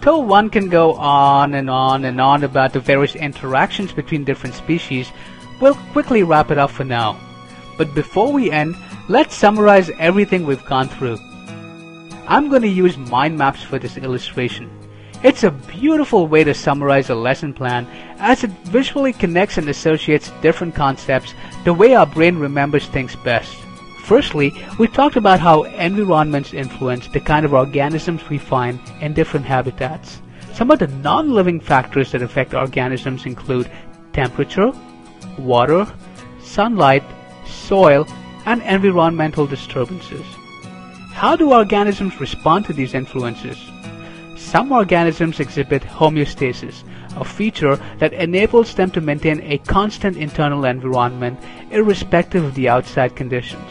Though one can go on and on and on about the various interactions between different species, we'll quickly wrap it up for now. But before we end, let's summarize everything we've gone through. I'm going to use mind maps for this illustration. It's a beautiful way to summarize a lesson plan as it visually connects and associates different concepts the way our brain remembers things best. Firstly, we talked about how environments influence the kind of organisms we find in different habitats. Some of the non-living factors that affect organisms include temperature, water, sunlight, soil, and environmental disturbances. How do organisms respond to these influences? Some organisms exhibit homeostasis, a feature that enables them to maintain a constant internal environment irrespective of the outside conditions.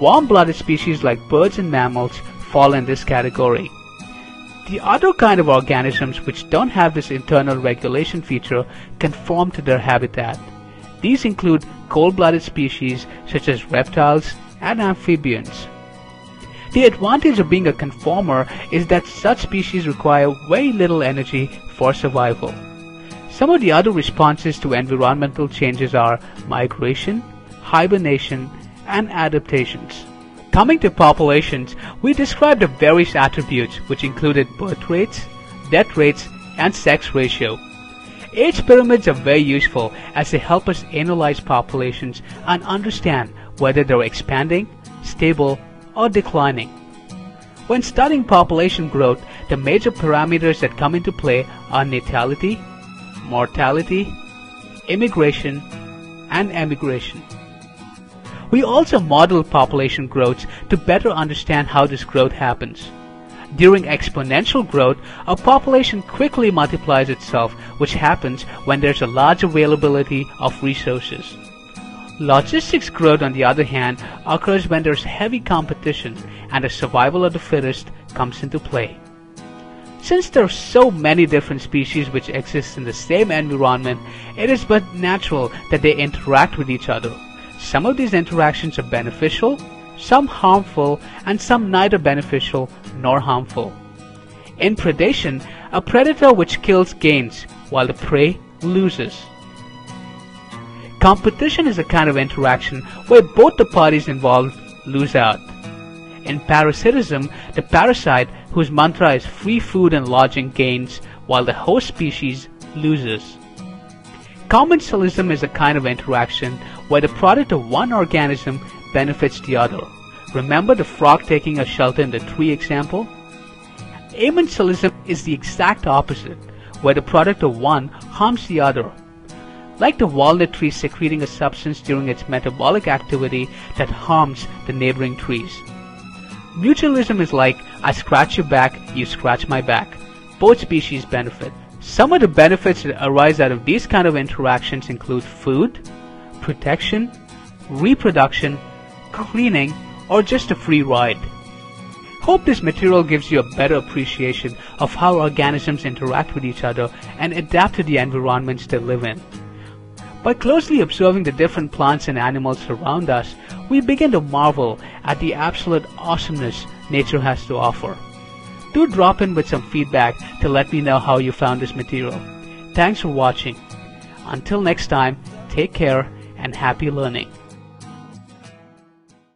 Warm-blooded species like birds and mammals fall in this category. The other kind of organisms which don't have this internal regulation feature conform to their habitat. These include cold-blooded species such as reptiles and amphibians. The advantage of being a conformer is that such species require very little energy for survival. Some of the other responses to environmental changes are migration, hibernation, and adaptations. Coming to populations, we described the various attributes which included birth rates, death rates, and sex ratio. Age pyramids are very useful as they help us analyze populations and understand whether they're expanding, stable, or declining. When studying population growth, the major parameters that come into play are natality, mortality, immigration, and emigration. We also model population growth to better understand how this growth happens. During exponential growth, a population quickly multiplies itself, which happens when there's a large availability of resources. Logistics growth, on the other hand, occurs when there's heavy competition and the survival of the fittest comes into play. Since there are so many different species which exist in the same environment, it is but natural that they interact with each other. Some of these interactions are beneficial, some harmful, and some neither beneficial nor harmful. In predation, a predator which kills gains, while the prey loses. Competition is a kind of interaction where both the parties involved lose out. In parasitism, the parasite, whose mantra is free food and lodging, gains, while the host species loses. Commensalism is a kind of interaction where the product of one organism benefits the other. Remember the frog taking a shelter in the tree example? Amensalism is the exact opposite, where the product of one harms the other. Like the walnut tree secreting a substance during its metabolic activity that harms the neighboring trees. Mutualism is like, I scratch your back, you scratch my back. Both species benefit. Some of the benefits that arise out of these kind of interactions include food, protection, reproduction, cleaning, or just a free ride. Hope this material gives you a better appreciation of how organisms interact with each other and adapt to the environments they live in. By closely observing the different plants and animals around us, we begin to marvel at the absolute awesomeness nature has to offer. Do drop in with some feedback to let me know how you found this material. Thanks for watching. Until next time, take care and happy learning.